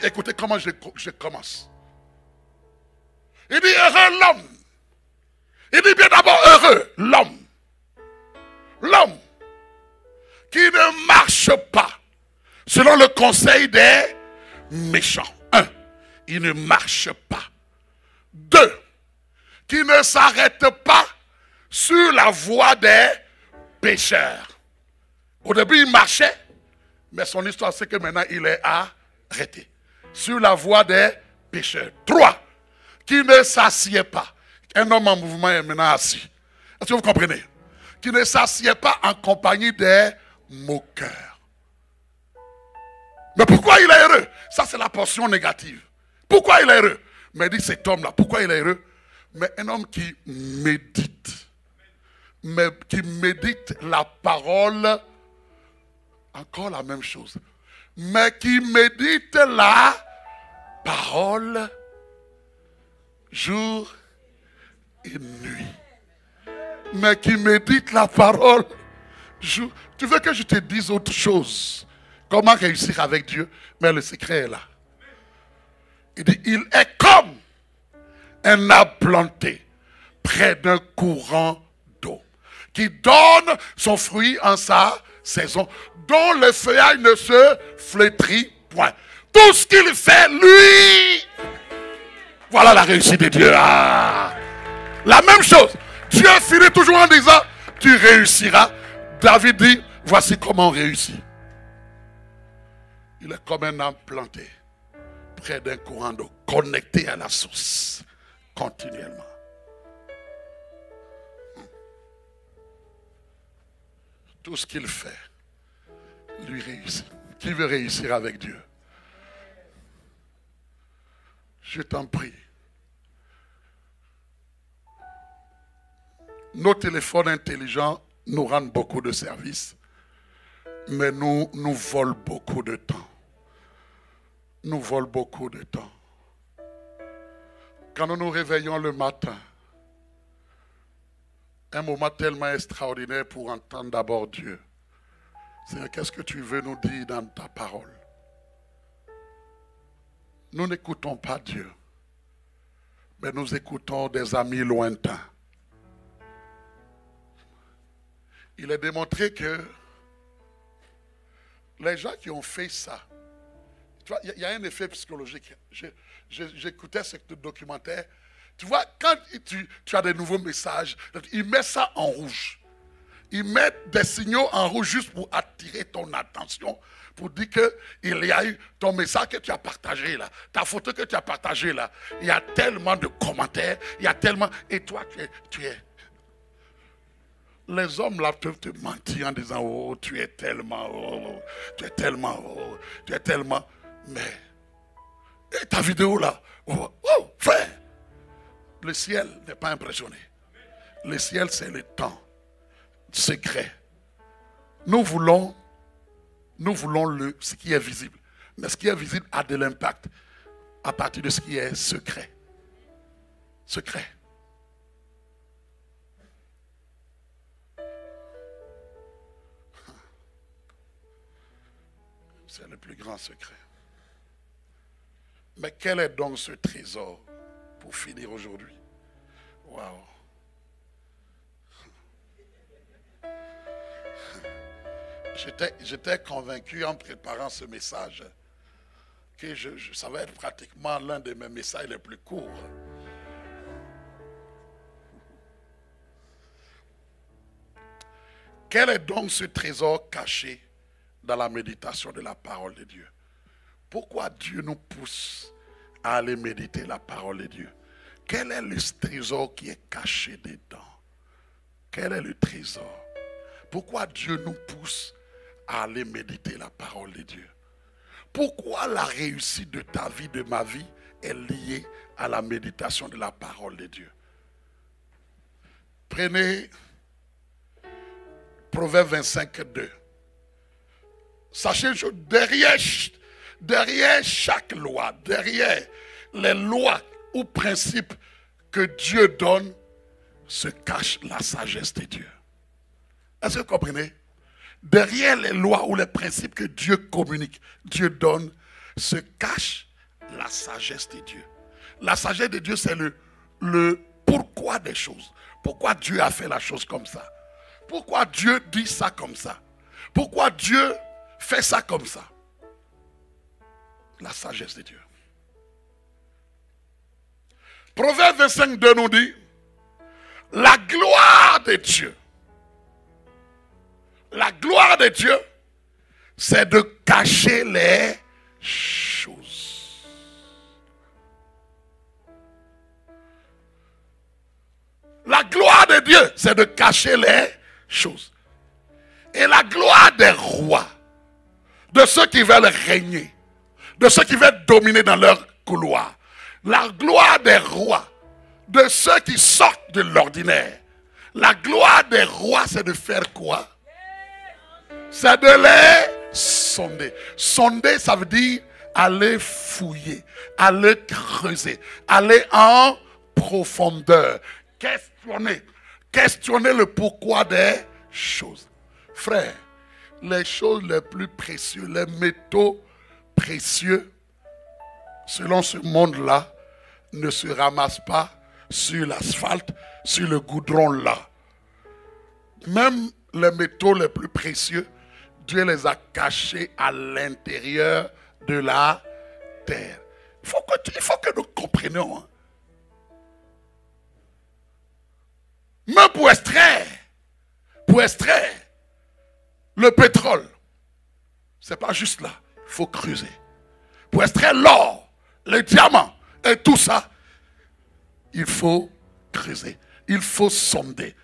Écoutez comment je commence. Il dit, heureux l'homme. Il dit bien d'abord, heureux l'homme. L'homme qui ne marche pas selon le conseil des méchants. 1. Il ne marche pas. 2. Qui ne s'arrête pas sur la voie des pécheurs. Au début, il marchait, mais son histoire, c'est que maintenant, il est arrêté. Sur la voie des pécheurs. 3. Qui ne s'assied pas. Un homme en mouvement est maintenant assis. Est-ce que vous comprenez? Qui ne s'assied pas en compagnie des moqueurs. Mais pourquoi il est heureux? Ça, c'est la portion négative. Pourquoi il est heureux? Mais dit cet homme-là, pourquoi il est heureux? Mais un homme qui médite. Mais qui médite la parole. Encore la même chose. Mais qui médite la parole jour et nuit. Mais qui médite la parole. Tu veux que je te dise autre chose? Comment réussir avec Dieu? Mais le secret est là. Il dit, il est comme un arbre planté près d'un courant d'eau, qui donne son fruit en sa saison, dont le feuillage ne se flétrit point. Tout ce qu'il fait, lui, voilà la réussite de Dieu. Ah. La même chose. Dieu finit toujours en disant, tu réussiras. David dit, voici comment on réussit. Il est comme un arbre planté près d'un courant d'eau, connecté à la source, continuellement. Tout ce qu'il fait, lui réussit. Qui veut réussir avec Dieu? Je t'en prie. Nos téléphones intelligents nous rendent beaucoup de services, mais nous volent beaucoup de temps. Nous volent beaucoup de temps. Quand nous nous réveillons le matin, un moment tellement extraordinaire pour entendre d'abord Dieu. Seigneur, qu'est-ce que tu veux nous dire dans ta parole? Nous n'écoutons pas Dieu, mais nous écoutons des amis lointains. Il est démontré que les gens qui ont fait ça, tu vois, il y a un effet psychologique. J'écoutais ce documentaire. Tu vois, quand tu as des nouveaux messages, ils mettent ça en rouge. Ils mettent des signaux en rouge juste pour attirer ton attention, pour dire qu'il y a eu ton message que tu as partagé là, ta photo que tu as partagée là. Il y a tellement de commentaires, il y a tellement... Et toi, tu es... Les hommes là peuvent te mentir en disant, oh, tu es tellement... Oh, tu es tellement... Oh, tu es tellement... Mais... Et ta vidéo là, oh, oh frère, le ciel n'est pas impressionné. Le ciel, c'est le temps secret. Nous voulons ce qui est visible. Mais ce qui est visible a de l'impact à partir de ce qui est secret. Secret. C'est le plus grand secret. Mais quel est donc ce trésor pour finir aujourd'hui? Waouh! J'étais convaincu en préparant ce message que ça va être pratiquement l'un de mes messages les plus courts. Quel est donc ce trésor caché dans la méditation de la parole de Dieu? Pourquoi Dieu nous pousse à aller méditer la parole de Dieu? Quel est le trésor qui est caché dedans? Quel est le trésor? Pourquoi Dieu nous pousse à aller méditer la parole de Dieu? Pourquoi la réussite de ta vie, de ma vie, est liée à la méditation de la parole de Dieu? Prenez Proverbe 25, 2. Sachez une chose, derrière chaque loi, derrière les lois ou principes que Dieu donne, se cache la sagesse de Dieu. Est-ce que vous comprenez? Derrière les lois ou les principes que Dieu communique, Dieu donne, se cache la sagesse de Dieu. La sagesse de Dieu, c'est le pourquoi des choses. Pourquoi Dieu a fait la chose comme ça? Pourquoi Dieu dit ça comme ça? Pourquoi Dieu fait ça comme ça? La sagesse de Dieu. Proverbe 25, 2 nous dit, la gloire de Dieu. La gloire de Dieu, c'est de cacher les choses. La gloire de Dieu, c'est de cacher les choses. Et la gloire des rois, de ceux qui veulent régner, de ceux qui veulent dominer dans leur couloir. La gloire des rois, de ceux qui sortent de l'ordinaire. La gloire des rois, c'est de faire quoi? C'est de les sonder. Sonder, ça veut dire aller fouiller, aller creuser, aller en profondeur, questionner le pourquoi des choses. Frère, les choses les plus précieuses, les métaux précieux, selon ce monde-là, ne se ramasse pas sur l'asphalte, sur le goudron là. Même les métaux les plus précieux, Dieu les a cachés à l'intérieur de la terre. Il faut que nous comprenions. Hein. Même pour extraire le pétrole, ce n'est pas juste là. Il faut creuser. Pour extraire l'or, les diamants et tout ça, il faut creuser. Il faut sonder.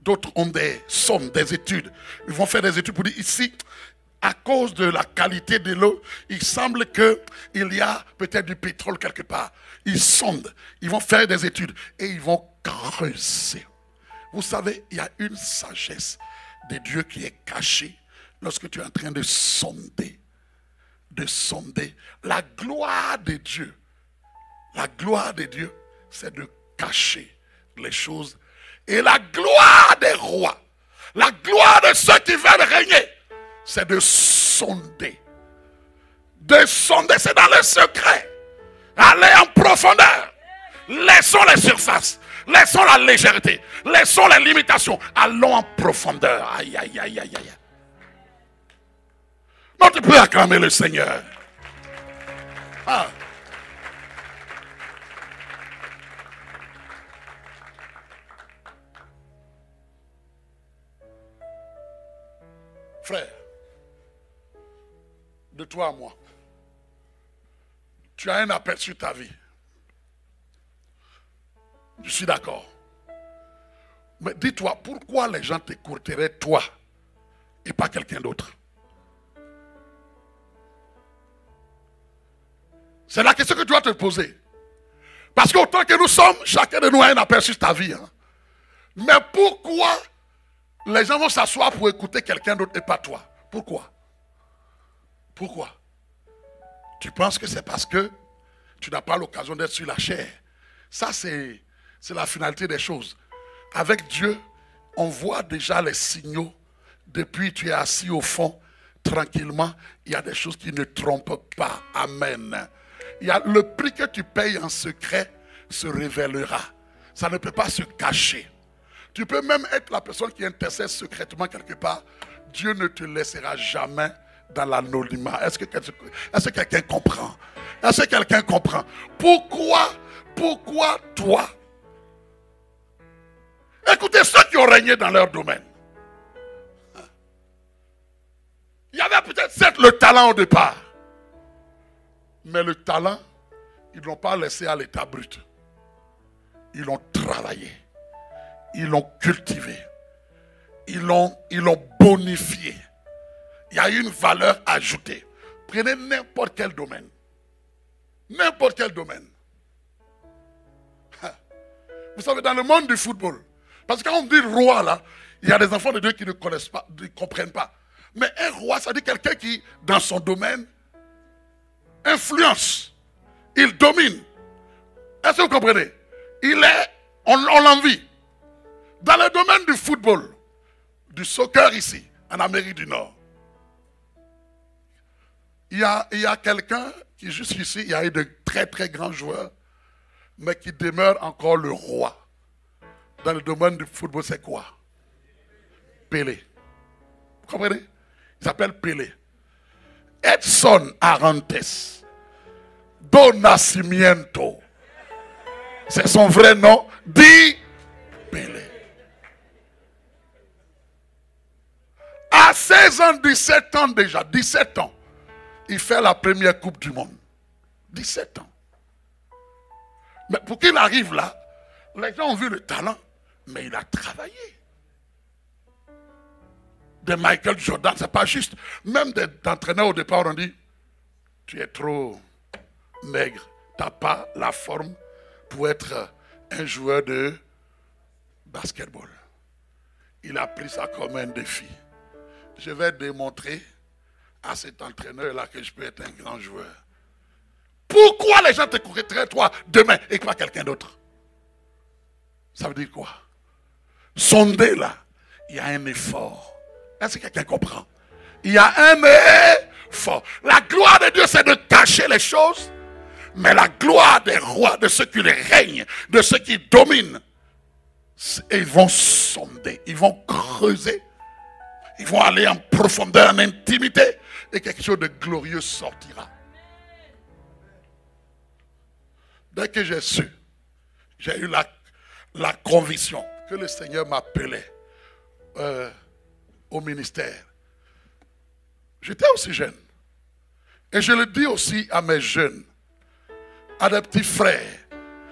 D'autres ont des sondes, des études. Ils vont faire des études pour dire ici, à cause de la qualité de l'eau, il semble qu'il y a peut-être du pétrole quelque part. Ils sondent, ils vont faire des études et ils vont creuser. Vous savez, il y a une sagesse de Dieu qui est cachée lorsque tu es en train de sonder. De sonder. La gloire de Dieu, c'est de cacher les choses. Et la gloire des rois, la gloire de ceux qui veulent régner, c'est de sonder. De sonder, c'est dans le secret. Aller en profondeur. Laissons les surfaces. Laissons la légèreté. Laissons les limitations. Allons en profondeur. Aïe, aïe, aïe, aïe, aïe. Non, tu peux acclamer le Seigneur. Ah. Frère, de toi à moi, tu as un appel sur ta vie. Je suis d'accord. Mais dis-toi, pourquoi les gens t'écouteraient toi et pas quelqu'un d'autre? C'est la question que tu dois te poser. Parce qu'autant que nous sommes, chacun de nous a un appel sur ta vie. Hein. Mais pourquoi les gens vont s'asseoir pour écouter quelqu'un d'autre et pas toi? Pourquoi? Pourquoi? Tu penses que c'est parce que tu n'as pas l'occasion d'être sur la chair. Ça, c'est la finalité des choses. Avec Dieu, on voit déjà les signaux. Depuis tu es assis au fond, tranquillement, il y a des choses qui ne trompent pas. Amen. Il y a le prix que tu payes en secret se révélera. Ça ne peut pas se cacher. Tu peux même être la personne qui intercède secrètement quelque part. Dieu ne te laissera jamais dans l'anonymat. Est-ce que quelqu'un comprend? Est-ce que quelqu'un comprend? Pourquoi toi? Écoutez ceux qui ont régné dans leur domaine. Il y avait peut-être certes le talent au départ. Mais le talent, ils ne l'ont pas laissé à l'état brut. Ils l'ont travaillé. Ils l'ont cultivé. Ils l'ont bonifié. Il y a une valeur ajoutée. Prenez n'importe quel domaine. N'importe quel domaine. Vous savez, dans le monde du football, parce que quand on dit roi là, il y a des enfants de Dieu qui ne connaissent pas, ne comprennent pas. Mais un roi, ça dit quelqu'un qui, dans son domaine, influence. Il domine. Est-ce que vous comprenez? On l'envie. Dans le domaine du football, du soccer ici, en Amérique du Nord, il y a quelqu'un qui juste ici, il y a eu de très très grands joueurs, mais qui demeure encore le roi. Dans le domaine du football, c'est quoi? Pelé. Vous comprenez? Il s'appelle Pelé. Edson Arantes do Nascimento. C'est son vrai nom. Dit Pelé. À 16 ans, 17 ans déjà, 17 ans, il fait la première Coupe du Monde. 17 ans. Mais pour qu'il arrive là, les gens ont vu le talent, mais il a travaillé. De Michael Jordan, c'est pas juste. Même des entraîneurs au départ ont dit, tu es trop maigre, tu n'as pas la forme pour être un joueur de basketball. Il a pris ça comme un défi. Je vais démontrer à cet entraîneur-là que je peux être un grand joueur. Pourquoi les gens te courraient toi demain et pas quelqu'un d'autre? Ça veut dire quoi? Sonder là, il y a un effort. Est-ce que quelqu'un comprend? Il y a un effort. La gloire de Dieu, c'est de cacher les choses. Mais la gloire des rois, de ceux qui règnent, de ceux qui dominent, ils vont sonder, ils vont creuser, ils vont aller en profondeur, en intimité, et quelque chose de glorieux sortira. Dès que j'ai su, j'ai eu la conviction que le Seigneur m'appelait au ministère. J'étais aussi jeune. Et je le dis aussi à mes jeunes, à des petits frères.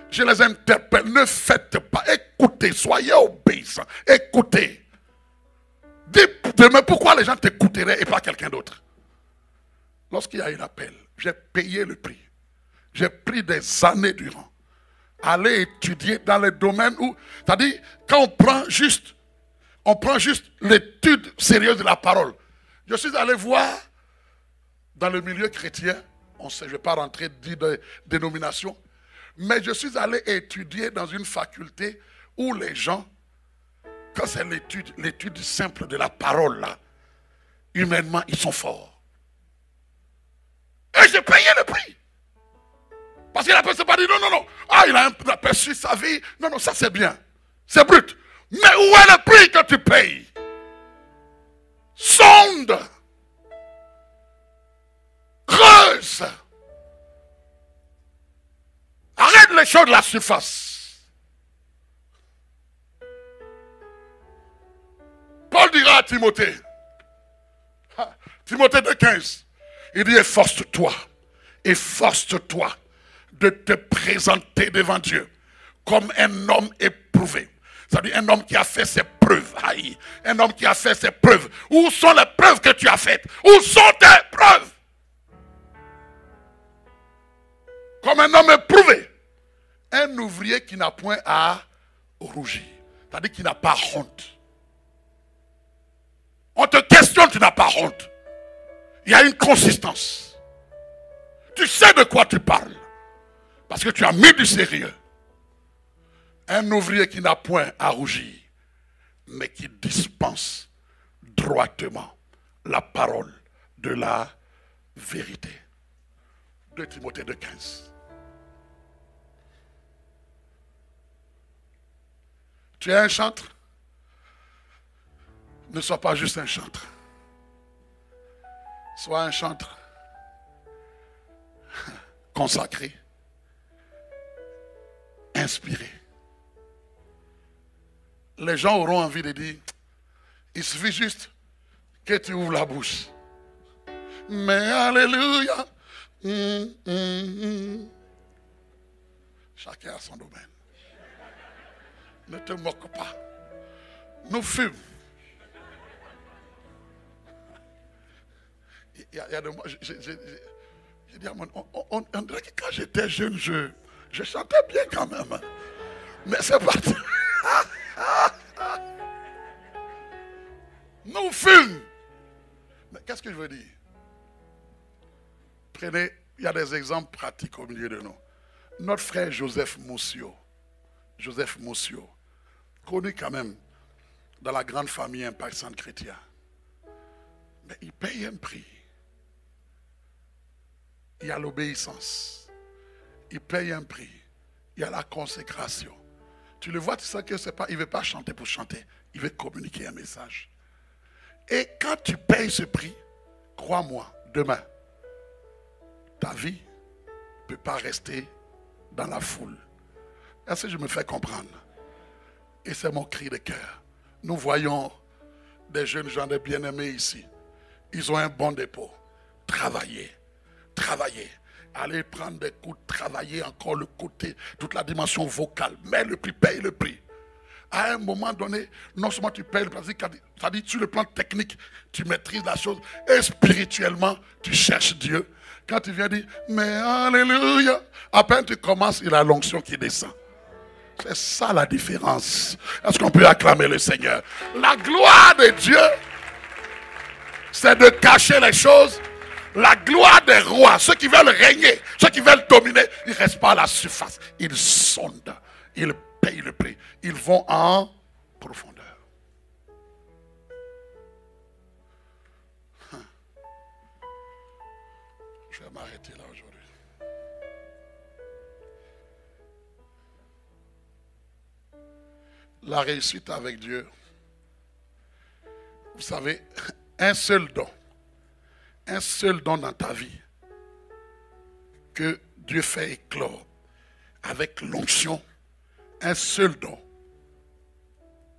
Je les interpelle, ne faites pas, écoutez, soyez obéissants, écoutez. Dites, mais pourquoi les gens t'écouteraient et pas quelqu'un d'autre? Lorsqu'il y a eu l'appel, j'ai payé le prix. J'ai pris des années durant. Aller étudier dans les domaines où, c'est-à-dire, quand on prend juste l'étude sérieuse de la parole. Je suis allé voir dans le milieu chrétien, on sait, je ne vais pas rentrer dans des dénominations, mais je suis allé étudier dans une faculté où les gens, quand c'est l'étude simple de la parole, là, humainement, ils sont forts. Et j'ai payé le prix. Parce qu'il n'a pas dit non. Ah, il a aperçu sa vie. Non, ça c'est bien. C'est brut. Mais où est le prix que tu payes? Sonde. Creuse. Arrête les choses de la surface. Paul dira à Timothée, Timothée 2,15, il dit efforce-toi de te présenter devant Dieu comme un homme éprouvé. C'est-à-dire un homme qui a fait ses preuves. Aïe, un homme qui a fait ses preuves. Où sont les preuves que tu as faites? Où sont tes preuves? Comme un homme éprouvé. Un ouvrier qui n'a point à rougir. C'est-à-dire qui n'a pas honte. On te questionne, tu n'as pas honte. Il y a une consistance. Tu sais de quoi tu parles. Parce que tu as mis du sérieux. Un ouvrier qui n'a point à rougir, mais qui dispense droitement la parole de la vérité. 2 Timothée 2,15. Tu es un chantre? Ne sois pas juste un chantre. Sois un chantre consacré, inspiré. Les gens auront envie de dire, il suffit juste que tu ouvres la bouche. Mais alléluia. Chacun a son domaine. Ne te moque pas. Nous fûmes. Il y a de moi, j'ai dit à mon, on dirait que quand j'étais jeune, je chantais bien quand même. Mais c'est parti. Nous fûmes. Mais qu'est-ce que je veux dire? Prenez, il y a des exemples pratiques au milieu de nous. Notre frère Joseph Moussio, connu quand même dans la grande famille impactante chrétienne. Mais il paye un prix. Il y a l'obéissance. Il paye un prix. Il y a la consécration. Tu le vois, tu sais que c'est pas, il ne veut pas chanter pour chanter. Il veut communiquer un message. Et quand tu payes ce prix, crois-moi, demain, ta vie ne peut pas rester dans la foule. Est-ce que je me fais comprendre? Et c'est mon cri de cœur. Nous voyons des jeunes gens, des bien-aimés ici. Ils ont un bon dépôt. Travailler. Aller prendre des coups, travailler encore le côté, toute la dimension vocale. Mais le prix, paye le prix. À un moment donné, non seulement tu payes le prix, c'est-à-dire sur le plan technique, tu maîtrises la chose. Et spirituellement, tu cherches Dieu. Quand tu viens dire, mais alléluia, à peine tu commences, il y a l'onction qui descend. C'est ça la différence. Est-ce qu'on peut acclamer le Seigneur? La gloire de Dieu, c'est de cacher les choses. La gloire des rois, ceux qui veulent régner, ceux qui veulent dominer, ils ne restent pas à la surface. Ils sondent, ils payent le prix. Ils vont en profondeur. Je vais m'arrêter là aujourd'hui. La réussite avec Dieu. Vous savez, un seul don dans ta vie que Dieu fait éclore avec l'onction, un seul don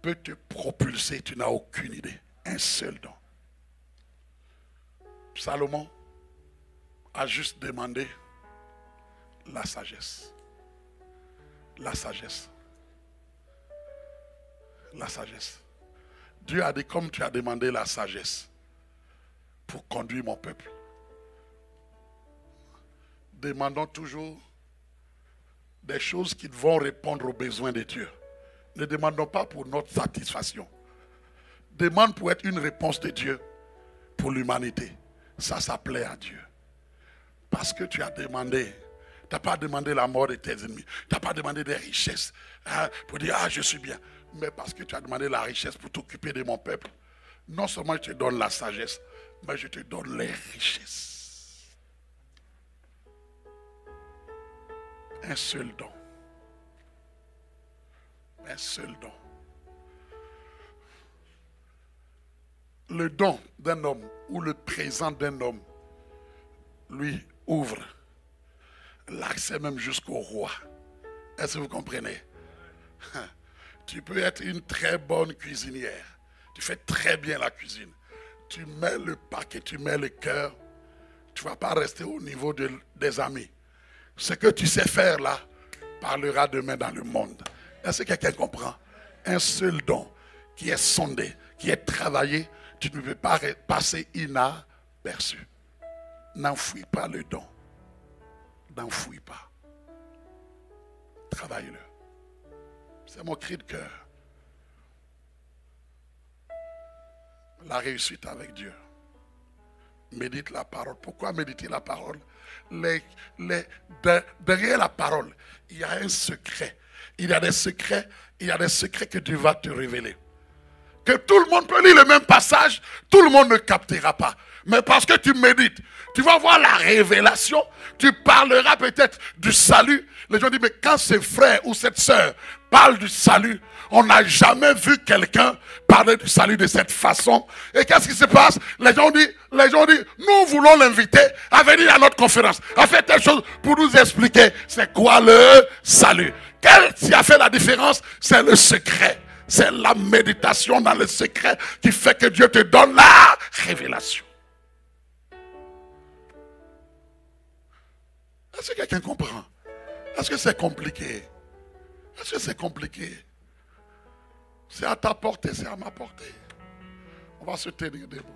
peut te propulser, tu n'as aucune idée. Un seul don. Salomon a juste demandé la sagesse. La sagesse. La sagesse. Dieu a dit, comme tu as demandé la sagesse pour conduire mon peuple, demandons toujours des choses qui vont répondre aux besoins de Dieu. Ne demandons pas pour notre satisfaction. Demande pour être une réponse de Dieu pour l'humanité. Ça plaît à Dieu. Parce que tu as demandé, tu n'as pas demandé la mort de tes ennemis. Tu n'as pas demandé des richesses pour dire, je suis bien. Mais parce que tu as demandé la richesse pour t'occuper de mon peuple. Non seulement je te donne la sagesse, mais je te donne les richesses. Un seul don. Un seul don. Le don d'un homme ou le présent d'un homme lui ouvre l'accès même jusqu'au roi. Est-ce que vous comprenez? Tu peux être une très bonne cuisinière. Tu fais très bien la cuisine. Tu mets le paquet, tu mets le cœur. Tu ne vas pas rester au niveau des amis. Ce que tu sais faire là parlera demain dans le monde. Est-ce que quelqu'un comprend? Un seul don qui est sondé, qui est travaillé, tu ne peux pas passer inaperçu. N'enfouis pas le don. N'enfouis pas. Travaille-le. C'est mon cri de cœur. La réussite avec Dieu. Médite la parole. Pourquoi méditer la parole? Derrière la parole, il y a un secret. Il y a des secrets que Dieu va te révéler. Que tout le monde peut lire le même passage, tout le monde ne captera pas. Mais parce que tu médites, tu vas voir la révélation, tu parleras peut-être du salut. Les gens disent, mais quand ce frère ou cette sœur parle du salut, on n'a jamais vu quelqu'un parler du salut de cette façon. Et qu'est-ce qui se passe? Les gens disent, nous voulons l'inviter à venir à notre conférence, à faire telle chose pour nous expliquer c'est quoi le salut. Qu'est-ce qui a fait la différence? C'est le secret. C'est la méditation dans le secret qui fait que Dieu te donne la révélation. Est-ce que quelqu'un comprend? Est-ce que c'est compliqué? Est-ce que c'est compliqué? C'est à ta portée, c'est à ma portée. On va se tenir debout.